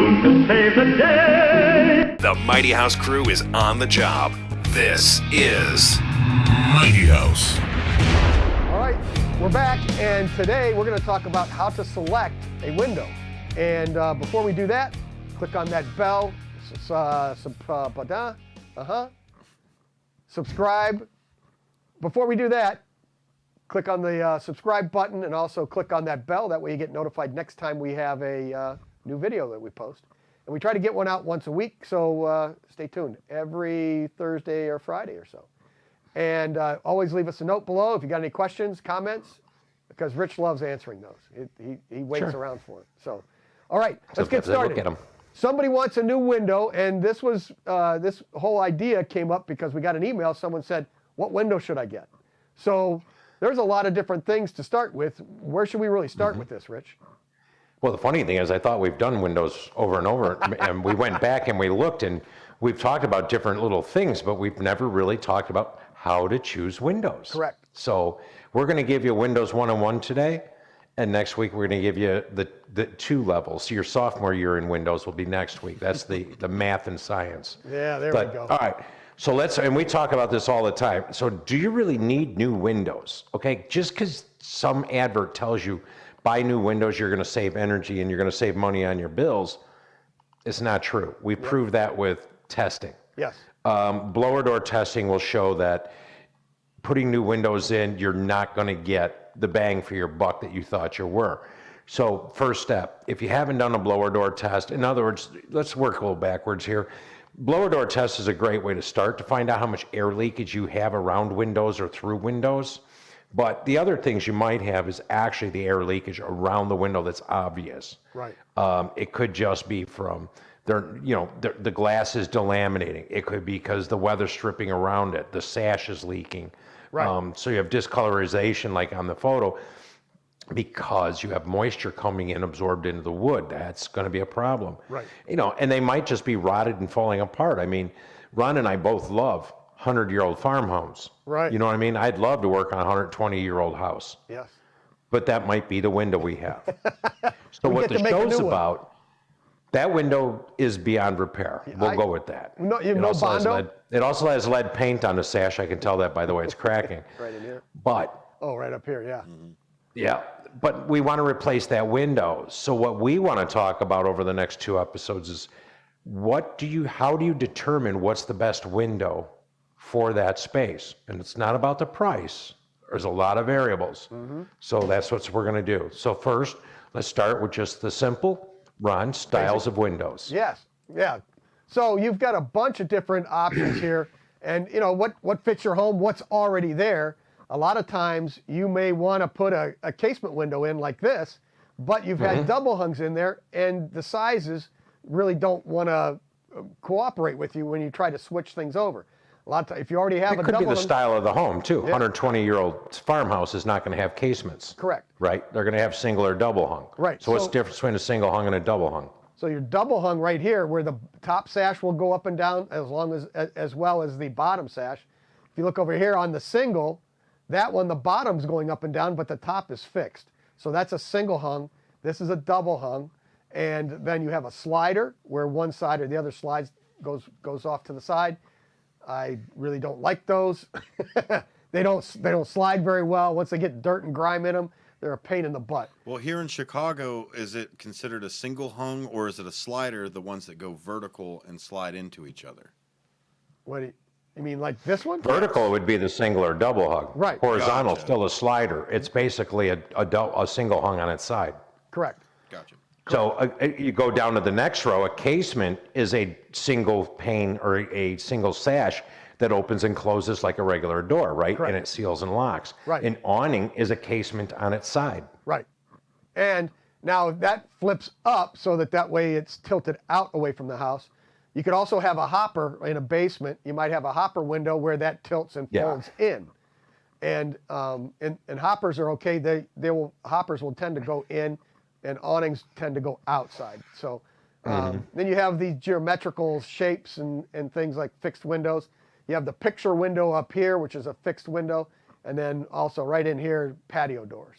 crew to save the day. The Mighty House crew is on the job. This is Mighty House. All right, we're back, and today we're going to talk about how to select a window. And before we do that, click on that bell, subscribe. Before we do that, click on the subscribe button and also click on that bell. That way you get notified next time we have a new video that we post. And we try to get one out once a week, so stay tuned. Every Thursday or Friday or so. And always leave us a note below if you got any questions, comments, because Rich loves answering those. He waits around for it. So, all right, let's get started. Look at 'em. Somebody wants a new window, and this was this whole idea came up because we got an email. Someone said, "What window should I get?" So there's a lot of different things to start with. Where should we really start with this, Rich? Well, the funny thing is, I thought we've done windows over and over, and we went back and we looked, and we've talked about different little things, but we've never really talked about how to choose windows. Correct. So we're going to give you Windows 101 today, and next week we're going to give you the 2 levels. So your sophomore year in Windows will be next week. That's the math and science. Yeah, there we go. All right. So and we talk about this all the time. So do you really need new windows? Okay, just because some advert tells you buy new windows, you're going to save energy and you're going to save money on your bills, it's not true. We proved that with testing. Yes. Blower door testing will show that putting new windows in, you're not going to get the bang for your buck that you thought you were. So first step, if you haven't done a blower door test, in other words, let's work a little backwards here. Blower door test is a great way to start to find out how much air leakage you have around windows or through windows. But the other things you might have is actually the air leakage around the window that's obvious. Right. It could just be from the glass is delaminating. It could be because the weather's stripping around it. The sash is leaking. Right. So you have discolorization like on the photo because you have moisture coming in absorbed into the wood. That's going to be a problem. Right. And they might just be rotted and falling apart. I mean, Ron and I both love 100-year-old farmhomes. Right. You know what I mean? I'd love to work on a 120-year-old house. Yes. But that might be the window we have. So We what get the to make a show's new one. about, that window is beyond repair. We'll go with that. No, you have It no also has Bondo? it also has lead paint on the sash. I can tell that by the way it's cracking. Right in here. But Oh, right up here, yeah. yeah, but we want to replace that window. So what we want to talk about over the next 2 episodes is how do you determine what's the best window for that space? And it's not about the price. There's a lot of variables. So that's what we're going to do. So first, let's start with just the simple, Ron, styles of windows. Yes, yeah. So you've got a bunch of different options here, and you know what fits your home, what's already there. A lot of times you may want to put a casement window in like this, but you've had double hungs in there, and the sizes really don't want to cooperate with you when you try to switch things over. A lot of times, if you already have It a could double be the hung, style of the home too. 120-year-old farmhouse is not going to have casements. correct. Right? They're going to have single or double hung. Right, So what's the so- difference between a single hung and a double hung? So your double hung right here, where the top sash will go up and down as well as the bottom sash. If you look over here on the single, that one, the bottom's going up and down, but the top is fixed. So that's a single hung. This is a double hung. And then you have a slider where one side or the other slides goes off to the side. I really don't like those. They don't slide very well. Once they get dirt and grime in them, they're a pain in the butt. Well, here in Chicago, is it considered a single hung or is it a slider, the ones that go vertical and slide into each other? What do you mean, like this one? Vertical would be the single or double hung. Right. Horizontal, Gotcha. still a slider. It's basically a single hung on its side. Correct. Gotcha. So you go down to the next row. A casement is a single pane or a single sash that opens and closes like a regular door, right? Correct. And it seals and locks. Right. An awning is a casement on its side. Right. And now that flips up so that way it's tilted out away from the house. You could also have a hopper in a basement. You might have a hopper window where that tilts and folds in. And hoppers are okay. Hoppers will tend to go in, and awnings tend to go outside. So then you have these geometrical shapes and things like fixed windows. You have the picture window up here, which is a fixed window, and then also right in here, patio doors.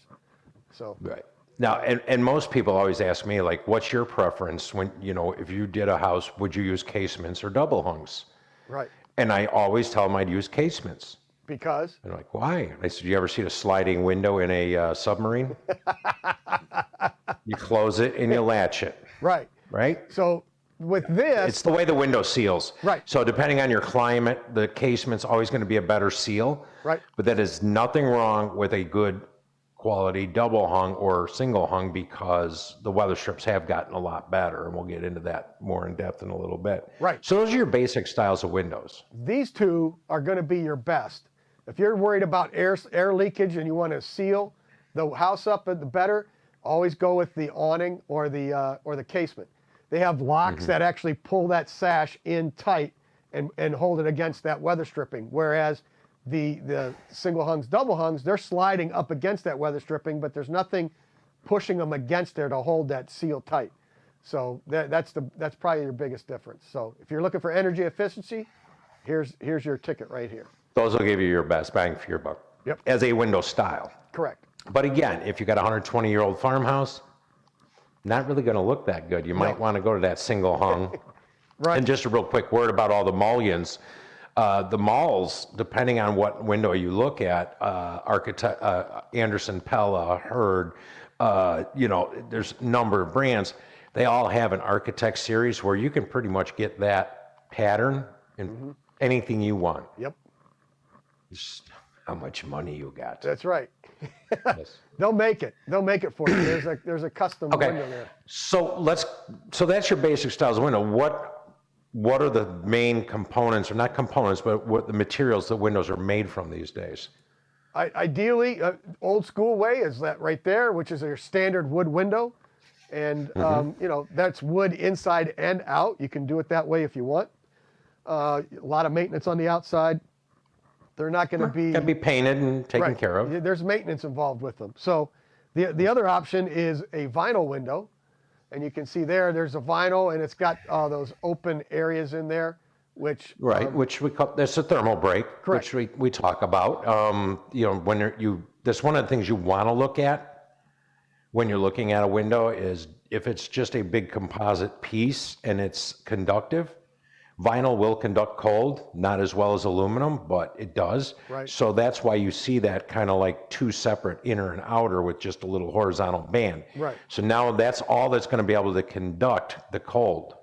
So Right. Now, and most people always ask me, like, what's your preference when, if you did a house, would you use casements or double hungs? Right. And I always tell them I'd use casements. Because? They're like, why? And I said, you ever see a sliding window in a submarine? You close it and you latch it, Right. right? So with this, It's the way the window seals. Right. So depending on your climate, the casement's always going to be a better seal. Right. But that is nothing wrong with a good quality double hung or single hung, because the weather strips have gotten a lot better, and we'll get into that more in depth in a little bit. Right. So those are your basic styles of windows. these two are going to be your best. If you're worried about air leakage and you want to seal the house up the better, always go with the awning or the casement. They have locks that actually pull that sash in tight and hold it against that weather stripping. Whereas the single hungs, double hungs, they're sliding up against that weather stripping, but there's nothing pushing them against there to hold that seal tight. So that's probably your biggest difference. So if you're looking for energy efficiency, here's your ticket right here. Those will give you your best bang for your buck. Yep. As a window style. Correct. But again, if you got a 120-year-old farmhouse, not really going to look that good. You might want to go to that single hung. Right. And just a real quick word about all the mullions. The malls, depending on what window you look at, Anderson, Pella, Hurd, there's a number of brands. They all have an architect series where you can pretty much get that pattern in anything you want. Yep. Just how much money you got. That's right. Yes. They'll make it. They'll make it for you. There's a custom window Okay, there. so that's your basic styles of window. What are the main components, or not components, but what the materials that windows are made from these days? Ideally, old school way is that right there, which is your standard wood window. And, that's wood inside and out. You can do it that way if you want. A lot of maintenance on the outside. They're not going to be... Can be painted and taken care of. There's maintenance involved with them. So the other option is a vinyl window. And you can see there's a vinyl, and it's got those open areas in there, which... Right, which we call, that's a thermal break, Correct. which we talk about. That's one of the things you want to look at when you're looking at a window is if it's just a big composite piece and it's conductive. Vinyl will conduct cold, not as well as aluminum, but it does. Right. So that's why you see that kind of like two separate inner and outer with just a little horizontal band. Right. So now that's all that's going to be able to conduct the cold,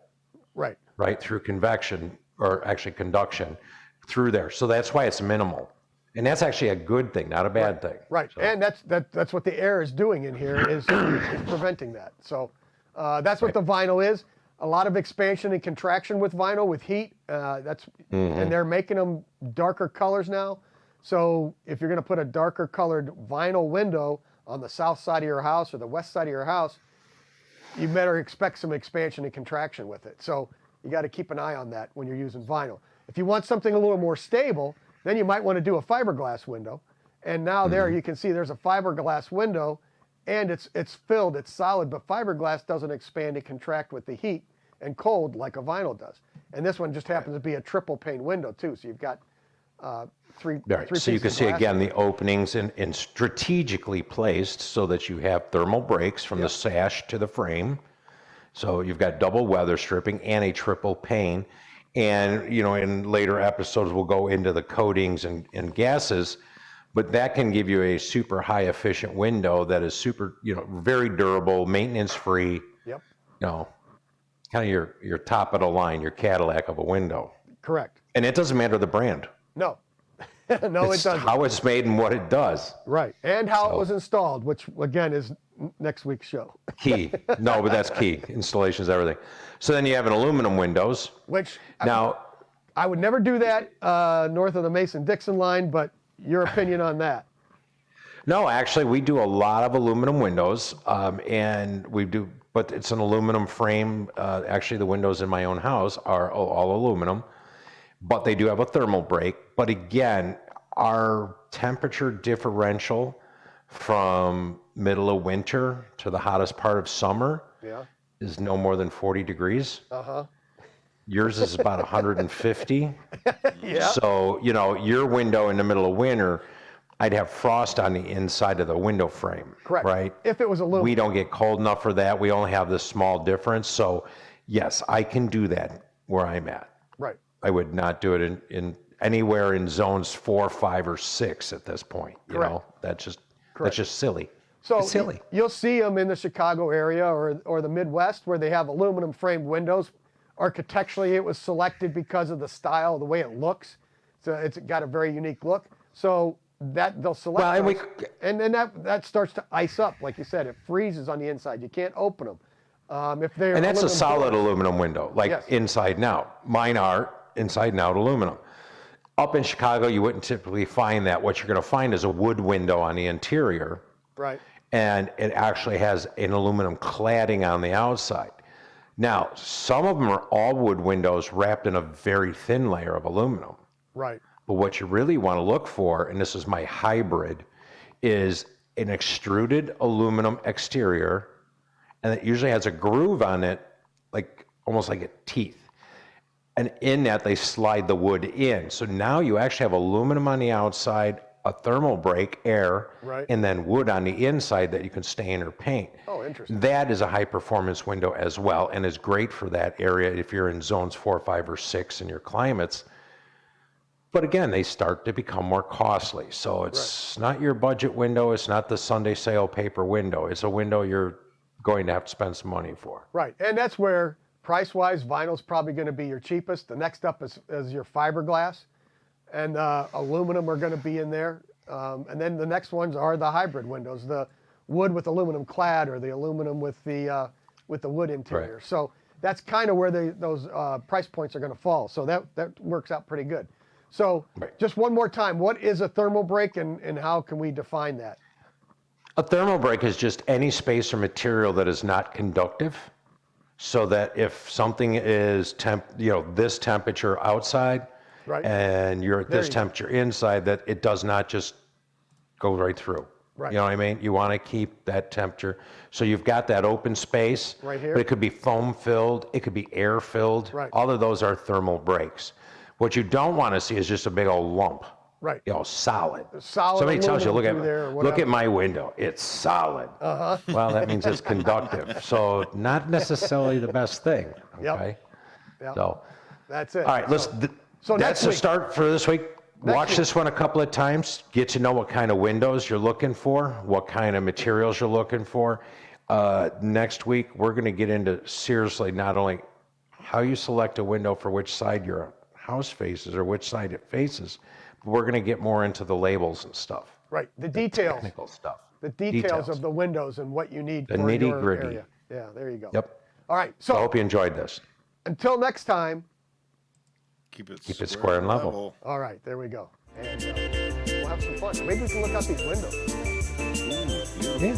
Right. right, through convection, or actually conduction through there. So that's why it's minimal. And that's actually a good thing, not a bad thing. Right, So- and that's what the air is doing in here is preventing that. So that's what the vinyl is. A lot of expansion and contraction with vinyl with heat. And they're making them darker colors now. So if you're going to put a darker colored vinyl window on the south side of your house or the west side of your house, you better expect some expansion and contraction with it. So you got to keep an eye on that when you're using vinyl. If you want something a little more stable, then you might want to do a fiberglass window. And now there you can see there's a fiberglass window, and it's filled, it's solid, but fiberglass doesn't expand and contract with the heat and cold like a vinyl does. And this one just happens to be a triple pane window too. So you've got three Right. three So you pieces can of see glass again in the openings and strategically placed so that you have thermal breaks from the sash to the frame. So you've got double weather stripping and a triple pane. And, in later episodes, we'll go into the coatings and gases, but that can give you a super high efficient window that is super, very durable, maintenance free, Yep, kind of your top of the line, your Cadillac of a window. correct. And it doesn't matter the brand. No, no, It's it doesn't. how it's made and what it does. Right, and how it So- was installed, which again is next week's show. Key. No, but that's key. Installations, everything. So then you have an aluminum windows. Which Now, I would never do that north of the Mason-Dixon line, but your opinion on that? no, actually, we do a lot of aluminum windows, and we do, but it's an aluminum frame. Actually, the windows in my own house are all aluminum, but they do have a thermal break. But again, our temperature differential from middle of winter to the hottest part of summer Yeah. is no more than 40 degrees. Uh-huh. Yours is about 150. Yeah. So, your window in the middle of winter I'd have frost on the inside of the window frame. Correct. Right? If it was aluminum. We don't get cold enough for that. We only have this small difference. So yes, I can do that where I'm at. Right. I would not do it in anywhere in zones 4, 5, or 6 at this point. You Correct. know, that's Correct. just silly. So It's silly. you'll see them in the Chicago area or the Midwest where they have aluminum framed windows. Architecturally, it was selected because of the style, the way it looks. So it's got a very unique look. So that they'll select Well, and those. And then that starts to ice up, like you said. It freezes on the inside. You can't open them. If they're And that's a aluminum solid doors. aluminum window, like Yes. inside and out. Mine are inside and out aluminum. Up in Chicago, you wouldn't typically find that. What you're going to find is a wood window on the interior, Right. and it actually has an aluminum cladding on the outside. Now, some of them are all wood windows wrapped in a very thin layer of aluminum. Right. But what you really want to look for, and this is my hybrid, is an extruded aluminum exterior, and it usually has a groove on it, like almost like a teeth. And in that, they slide the wood in. So now you actually have aluminum on the outside, a thermal break, air, Right. and then wood on the inside that you can stain or paint. Oh, interesting. That is a high performance window as well, and is great for that area if you're in zones 4, 5, or 6 in your climates. But again, they start to become more costly. So it's not your budget window. It's not the Sunday sale paper window. It's a window you're going to have to spend some money for. Right. And that's where price-wise, vinyl's probably going to be your cheapest. The next up is your fiberglass, and aluminum are going to be in there. And then the next ones are the hybrid windows, the wood with aluminum clad or the aluminum with the wood interior. Right. So that's kind of where those price points are going to fall. So that works out pretty good. So Right. just one more time, what is a thermal break and how can we define that? A thermal break is just any space or material that is not conductive, so that if something is this temperature outside, Right. and you're at There this you go. temperature inside, that it does not just go right through. Right. You know what I mean? You want to keep that temperature. So you've got that open space. Right here. But it could be foam filled, it could be air filled. Right. All of those are thermal breaks. What you don't want to see is just a big old lump. Right. Solid. Solid Somebody tells you, aluminum through there or look whatever." at my window. It's solid. Uh-huh. Well, that means it's conductive. So not necessarily the best thing. Yep. Okay. Yep. So, That's it. all right, So that's next the week- start for this week. Watch week. this one a couple of times. Get to know what kind of windows you're looking for, what kind of materials you're looking for. Next week, we're going to get into seriously not only how you select a window for which side your house faces or which side it faces, but we're going to get more into the labels and stuff, Right. The details. technical stuff. The details of the windows and what you need The for your nitty-gritty. area. Yeah, there you go. Yep. All right. So I So hope you enjoyed this. until next time. Keep it square and level. All right, there we go. And we'll have some fun. Maybe we can look out these windows. Yeah.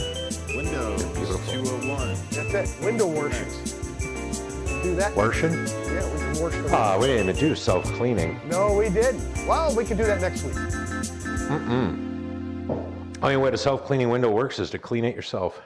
Windows 201. That's it. Window washes. Do that. Worship? Yeah, we can wash them. We didn't even do self-cleaning. No, we didn't. Well, we can do that next week. Only way the self-cleaning window works is to clean it yourself.